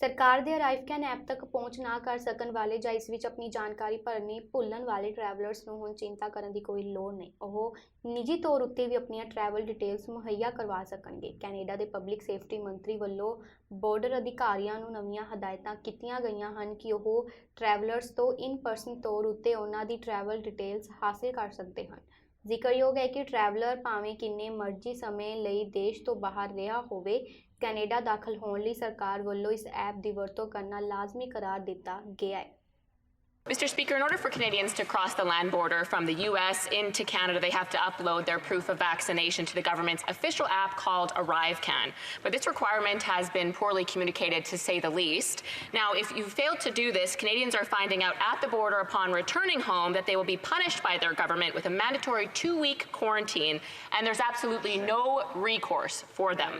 सरकार ਦੇ ਅਰਾਈਵਕੈਨ ਐਪ ਤੱਕ ਪਹੁੰਚ ਨਾ ਕਰ ਸਕਣ ਵਾਲੇ ਜਾਂ ਇਸ ਵਿੱਚ ਆਪਣੀ ਜਾਣਕਾਰੀ ਭਰਨੀ ਭੁੱਲਣ ਵਾਲੇ ਟਰੈਵਲਰਸ ਨੂੰ ਹੁਣ ਚਿੰਤਾ ਕਰਨ ਦੀ ਕੋਈ ਲੋੜ ਨਹੀਂ। ਉਹ ਨਿੱਜੀ ਤੌਰ ਉੱਤੇ ਵੀ ਆਪਣੀਆਂ ਟਰੈਵਲ ਡਿਟੇਲਸ ਮੁਹੱਈਆ ਕਰਵਾ ਸਕਣਗੇ। ਕੈਨੇਡਾ ਦੇ ਪਬਲਿਕ ਸੇਫਟੀ ਮੰਤਰੀ ਵੱਲੋਂ ਬਾਰਡਰ ਅਧਿਕਾਰੀਆਂ ਨੂੰ ਨਵੀਆਂ ਹਦਾਇਤਾਂ ਕੀਤੀਆਂ ਗਈਆਂ ਹਨ ਕਿ ਉਹ ਟਰੈਵਲਰਸ ਤੋਂ ਇਨ ਪਰਸਨ ਤੌਰ ਉੱਤੇ ਉਹਨਾਂ ਦੀ ਟਰੈਵਲ ਡਿਟੇਲਸ ਹਾਸਿਲ ਕਰ ਸਕਦੇ ਹਨ। ਜ਼ਿਕਰਯੋਗ ਹੈ ਕਿ ਟਰੈਵਲਰ ਭਾਵੇਂ ਕਿੰਨੇ ਮਰਜ਼ੀ ਸਮੇਂ ਲਈ ਦੇਸ਼ ਤੋਂ ਬਾਹਰ ਰਿਹਾ ਹੋਵੇ, ਕੈਨੇਡਾ ਦਾਖਲ ਹੋਣ ਲਈ ਸਰਕਾਰ ਵੱਲੋਂ ਇਸ ਐਪ ਦੀ ਵਰਤੋਂ ਕਰਨਾ ਲਾਜ਼ਮੀ ਕਰਾਰ ਦਿੱਤਾ ਗਿਆ ਹੈ। Mr. Speaker, in order for Canadians to cross the land border from the US into Canada, they have to upload their proof of vaccination to the government's official app called ArriveCan. But this requirement has been poorly communicated, to say the least. Now, if you fail to do this, Canadians are finding out at the border upon returning home that they will be punished by their government with a mandatory 2-week quarantine, and there's absolutely no recourse for them.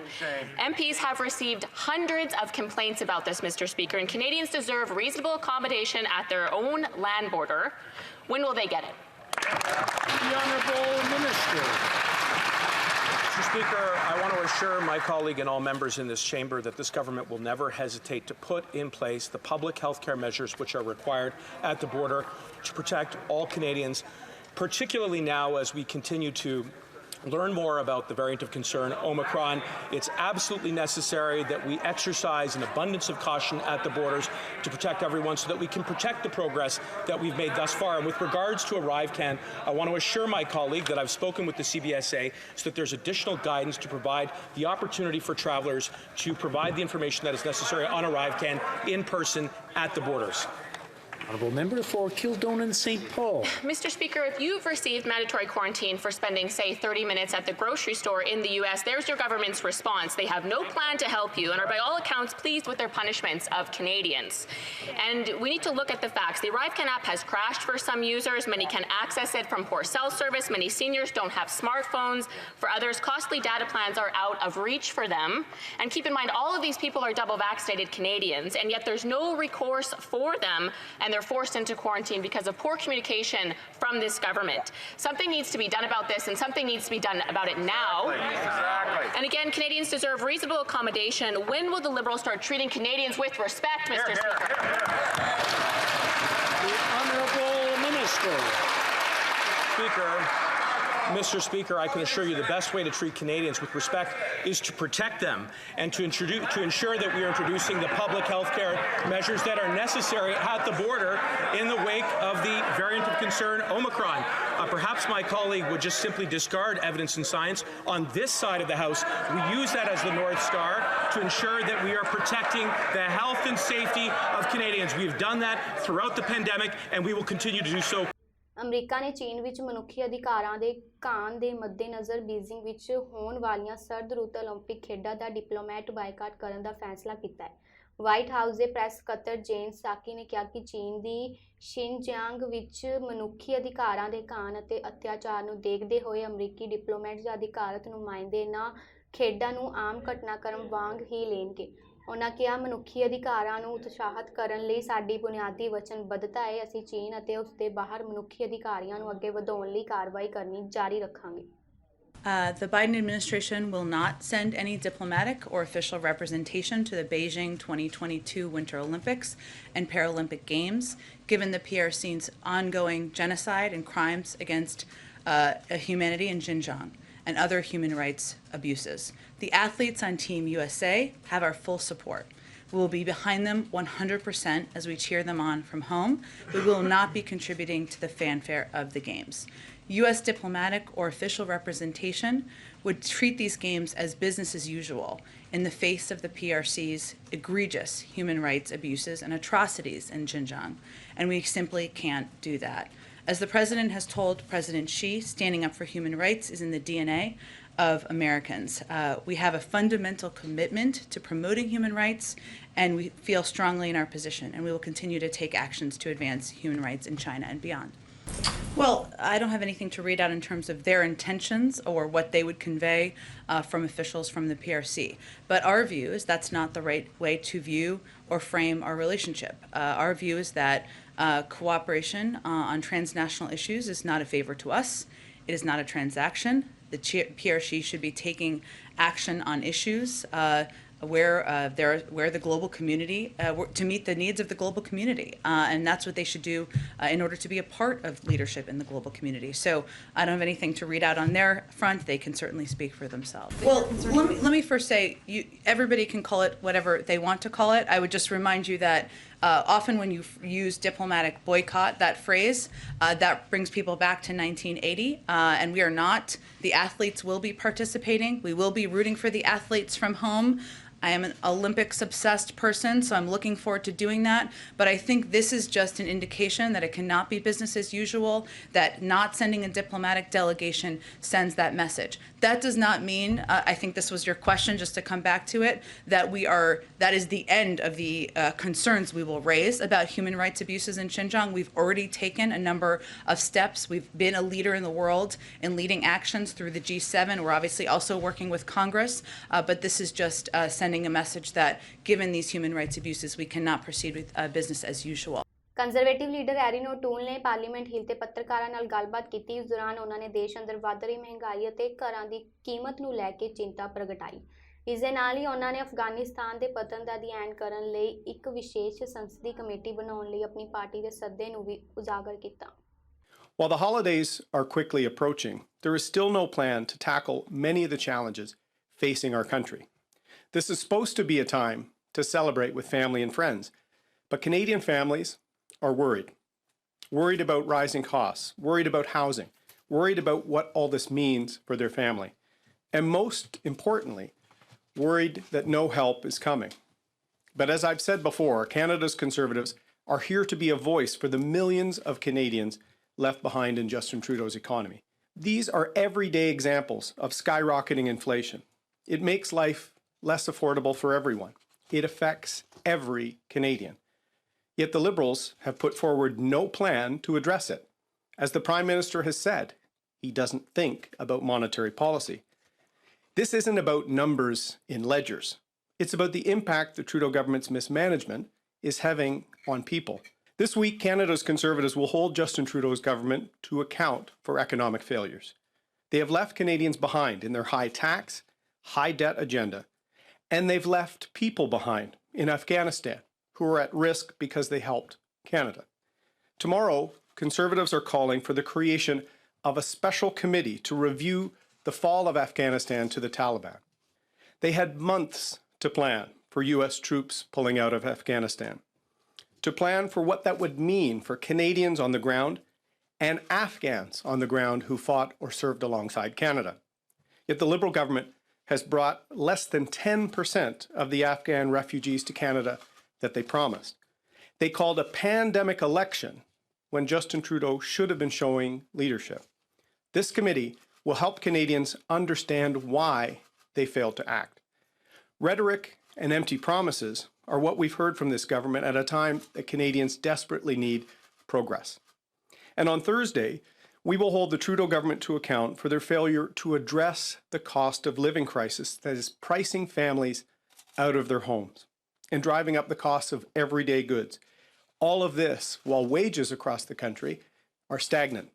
MPs have received hundreds of complaints about this, Mr. Speaker, and Canadians deserve reasonable accommodation at their own land border. When will they get it? The Honourable Minister. Mr. Speaker, I want to assure my colleague and all members in this chamber that this government will never hesitate to put in place the public health care measures which are required at the border to protect all Canadians, particularly now as we continue to learn more about the variant of concern, Omicron. It's absolutely necessary that we exercise an abundance of caution at the borders to protect everyone so that we can protect the progress that we've made thus far. And with regards to ArriveCan, I want to assure my colleague that I've spoken with the CBSA so that there's additional guidance to provide the opportunity for travellers to provide the information that is necessary on ArriveCan in person at the borders. Honourable Member for Kildonan St. Paul. Mr. Speaker, if you've received mandatory quarantine for spending, say, 30 minutes at the grocery store in the US, there's your government's response. They have no plan to help you and are by all accounts pleased with their punishments of Canadians. And we need to look at the facts. The ArriveCan app has crashed for some users. Many can access it from poor cell service. Many seniors don't have smartphones. For others, costly data plans are out of reach for them. And keep in mind, all of these people are double vaccinated Canadians, and yet there's no recourse for them, and they're forced into quarantine because of poor communication from this government. Something needs to be done about this, and something needs to be done about it now. Exactly. And again, Canadians deserve reasonable accommodation. When will the Liberals start treating Canadians with respect, Mr. Speaker? The Honourable Minister. Mr. Speaker, I can assure you the best way to treat Canadians with respect is to protect them and to ensure that we are introducing the public health care measures that are necessary at the border in the wake of the variant of concern, Omicron. Perhaps my colleague would just simply discard evidence and science. On this side of the House, we use that as the North Star to ensure that we are protecting the health and safety of Canadians. We've done that throughout the pandemic, and we will continue to do so. America ਨੇ ਚੀਨ ਵਿੱਚ ਮਨੁੱਖੀ ਅਧਿਕਾਰਾਂ ਦੇ ਘਾਣ ਦੇ ਮੱਦੇਨਜ਼ਰ Beijing ਵਿੱਚ ਹੋਣ ਵਾਲੀਆਂ ਸਰਦ ਰੁੱਤ ਓਲੰਪਿਕ ਖੇਡਾਂ ਦਾ ਡਿਪਲੋਮੈਟ ਬਾਈਕਾਟ ਕਰਨ ਦਾ ਫੈਸਲਾ ਕੀਤਾ ਹੈ। ਵਾਈਟ ਹਾਊਸ ਦੇ ਪ੍ਰੈਸ ਸਕੱਤਰ ਜੇਨ ਸਾਕੀ ਨੇ ਕਿਹਾ ਕਿ ਚੀਨ ਦੀ ਸ਼ਿਨਜਿਆਂਗ ਵਿੱਚ ਮਨੁੱਖੀ ਅਧਿਕਾਰਾਂ ਦੇ ਘਾਣ ਅਤੇ ਅਤਿਆਚਾਰ ਨੂੰ ਦੇਖਦੇ ਹੋਏ ਅਮਰੀਕੀ ਡਿਪਲੋਮੈਟ ਜਾਂ ਅਧਿਕਾਰਤ ਨੁਮਾਇੰਦੇ ਇਹਨਾਂ ਖੇਡਾਂ ਨੂੰ ਆਮ ਘਟਨਾਕ੍ਰਮ ਵਾਂਗ ਹੀ ਲੈਣਗੇ। ਉਹਨਾਂ ਕਿਹਾ, ਮਨੁੱਖੀ ਅਧਿਕਾਰਾਂ ਨੂੰ ਉਤਸ਼ਾਹਿਤ ਕਰਨ ਲਈ ਸਾਡੀ ਬੁਨਿਆਦੀ ਵਚਨਬੱਧਤਾ ਹੈ। ਅਸੀਂ ਚੀਨ ਅਤੇ ਉਸ ਦੇ ਬਾਹਰ ਮਨੁੱਖੀ ਅਧਿਕਾਰੀਆਂ ਨੂੰ ਅੱਗੇ ਵਧਾਉਣ ਲਈ ਕਾਰਵਾਈ ਕਰਨੀ ਜਾਰੀ ਰੱਖਾਂਗੇ। The Biden administration will not send any diplomatic or official representation to the Beijing 2022 Winter Olympics and Paralympic Games, given the PRC's ongoing genocide and crimes against humanity in Xinjiang and other human rights abuses. The athletes on Team USA have our full support. We will be behind them 100% as we cheer them on from home. We will not be contributing to the fanfare of the Games. U.S. diplomatic or official representation would treat these games as business as usual in the face of the PRC's egregious human rights abuses and atrocities in Xinjiang, and we simply can't do that. As the President has told President Xi, standing up for human rights is in the DNA of Americans. We have a fundamental commitment to promoting human rights, and we feel strongly in our position, and we will continue to take actions to advance human rights in China and beyond. Well, I don't have anything to read out in terms of their intentions or what they would convey from officials from the PRC. But our view is that's not the right way to view or frame our relationship. Our view is that cooperation on transnational issues is not a favor to us. It is not a transaction. The PRC should be taking action on issues where the global community, to meet the needs of the global community, and that's what they should do in order to be a part of leadership in the global community. So I don't have anything to read out on their front. They can certainly speak for themselves. Well, let me first say, everybody can call it whatever they want to call it. I would just remind you that often when you use diplomatic boycott, that phrase, that brings people back to 1980, and we are not. The athletes will be participating. We will be rooting for the athletes from home. I am an Olympics-obsessed person, so I'm looking forward to doing that. But I think this is just an indication that it cannot be business as usual, that not sending a diplomatic delegation sends that message. That does not mean, I think this was your question, just to come back to it, that is the end of the concerns we will raise about human rights abuses in Xinjiang. We've already taken a number of steps. We've been a leader in the world in leading actions through the G7. We're obviously also working with Congress, but this is just sending a message that given these human rights abuses, we cannot proceed with business as usual. Conservative leader Erin O'Toole ਨੇ Parliament ਹਿੱਲ ਤੇ ਪੱਤਰਕਾਰਾਂ ਨਾਲ ਗੱਲਬਾਤ ਕੀਤੀ। ਇਸ ਦੌਰਾਨ ਉਹਨਾਂ ਨੇ ਦੇਸ਼ ਅੰਦਰ ਵੱਧ ਰਹੀ ਮਹਿੰਗਾਈ ਅਤੇ ਘਰਾਂ ਦੀ ਕੀਮਤ ਨੂੰ ਲੈ ਕੇ ਚਿੰਤਾ ਪ੍ਰਗਟਾਈ। ਇਸ ਦੇ ਨਾਲ ਹੀ ਉਹਨਾਂ ਨੇ ਅਫਗਾਨਿਸਤਾਨ ਦੇ ਪਤਨ ਦਾ ਅਧਿਐਨ ਕਰਨ ਲਈ ਇੱਕ ਵਿਸ਼ੇਸ਼ ਸੰਸਦੀ ਕਮੇਟੀ ਬਣਾਉਣ ਲਈ ਆਪਣੀ ਪਾਰਟੀ ਦੇ ਸੱਦੇ ਨੂੰ ਵੀ ਉਜਾਗਰ ਕੀਤਾ। While the holidays are quickly approaching, there is still no plan to tackle many of the challenges facing our country. This is supposed to be a time to celebrate with family and friends, but Canadian families are worried. Worried about rising costs, worried about housing, worried about what all this means for their family, and most importantly, worried that no help is coming. But as I've said before, Canada's Conservatives are here to be a voice for the millions of Canadians left behind in Justin Trudeau's economy. These are everyday examples of skyrocketing inflation. It makes life less affordable for everyone. It affects every Canadian. Yet the Liberals have put forward no plan to address it. As the Prime Minister has said, he doesn't think about monetary policy. This isn't about numbers in ledgers. It's about the impact the Trudeau government's mismanagement is having on people. This week, Canada's Conservatives will hold Justin Trudeau's government to account for economic failures. They have left Canadians behind in their high tax, high debt agenda, and they've left people behind in Afghanistan who are at risk because they helped Canada. Tomorrow, Conservatives are calling for the creation of a special committee to review the fall of Afghanistan to the Taliban. They had months to plan for U.S. troops pulling out of Afghanistan, to plan for what that would mean for Canadians on the ground and Afghans on the ground who fought or served alongside Canada. Yet the Liberal government has brought less than 10% of the Afghan refugees to Canada that they promised. They called a pandemic election when Justin Trudeau should have been showing leadership. This committee will help Canadians understand why they failed to act. Rhetoric and empty promises are what we've heard from this government at a time that Canadians desperately need progress. And on Thursday, we will hold the Trudeau government to account for their failure to address the cost of living crisis that is pricing families out of their homes and driving up the costs of everyday goods. All of this while wages across the country are stagnant.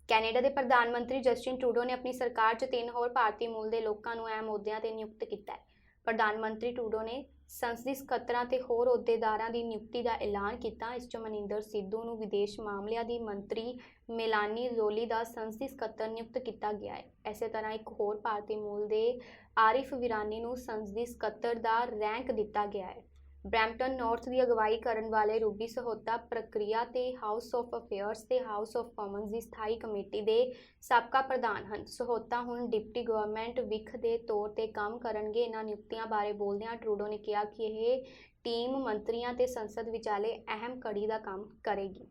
Canada ਦੇ ਪ੍ਰਧਾਨ ਮੰਤਰੀ Justin Trudeau ਨੇ ਆਪਣੀ ਸਰਕਾਰ 'ਚ 3 ਹੋਰ ਭਾਰਤੀ ਮੂਲ ਦੇ ਲੋਕਾਂ ਨੂੰ ਅਹਿਮ ਅਹੁਦਿਆਂ ਤੇ ਨਿਯੁਕਤ ਕੀਤਾ ਹੈ। ਪ੍ਰਧਾਨ ਮੰਤਰੀ ਟਰੂਡੋ ਨੇ ਸੰਸਦੀ ਸਕੱਤਰਾਂ ਤੇ ਹੋਰ ਅਹੁਦੇਦਾਰਾਂ ਦੀ ਨਿਯੁਕਤੀ ਦਾ ਐਲਾਨ ਕੀਤਾ। ਇਸ 'ਚ ਮਨਿੰਦਰ ਸਿੱਧੂ ਨੂੰ ਵਿਦੇਸ਼ ਮਾਮਲਿਆਂ ਦੀ ਮੰਤਰੀ ਮੇਲਾਨੀ ਜ਼ੋਲੀ ਦਾ ਸੰਸਦੀ ਸਕੱਤਰ ਨਿਯੁਕਤ ਕੀਤਾ ਗਿਆ ਹੈ। ਇਸੇ ਤਰ੍ਹਾਂ ਇੱਕ ਹੋਰ ਭਾਰਤੀ ਮੂਲ ਦੇ ਆਰਿਫ ਵਿਰਾਨੀ ਨੂੰ ਸੰਸਦੀ ਸਕੱਤਰ ਦਾ ਰੈਂਕ ਦਿੱਤਾ ਗਿਆ ਹੈ। ਬਰੈਂਪਟਨ ਨਾਰਥ ਦੀ ਅਗਵਾਈ ਕਰਨ ਵਾਲੇ ਰੂਬੀ ਸਹੋਤਾ ਪ੍ਰਕਿਰਿਆ ਤੇ ਹਾਊਸ ਆਫ ਅਫੇਅਰਸ ਤੇ ਹਾਊਸ ਆਫ ਕਾਮਨਸ ਦੀ ਸਥਾਈ ਕਮੇਟੀ ਦੇ ਸਾਬਕਾ ਪ੍ਰਧਾਨ ਹਨ। ਸਹੋਤਾ ਹੁਣ ਡਿਪਟੀ ਗਵਰਨਮੈਂਟ ਵਿੱਖ ਦੇ ਤੌਰ ਤੇ ਕੰਮ ਕਰਨਗੇ। ਇਹਨਾਂ ਨਿਯੁਕਤੀਆਂ ਬਾਰੇ ਬੋਲਦਿਆਂ ਟਰੂਡੋ ਨੇ ਕਿਹਾ ਕਿ ਇਹ ਟੀਮ ਮੰਤਰੀਆਂ ਤੇ ਸੰਸਦ ਵਿਚਾਲੇ ਅਹਿਮ ਕੜੀ ਦਾ ਕੰਮ ਕਰੇਗੀ।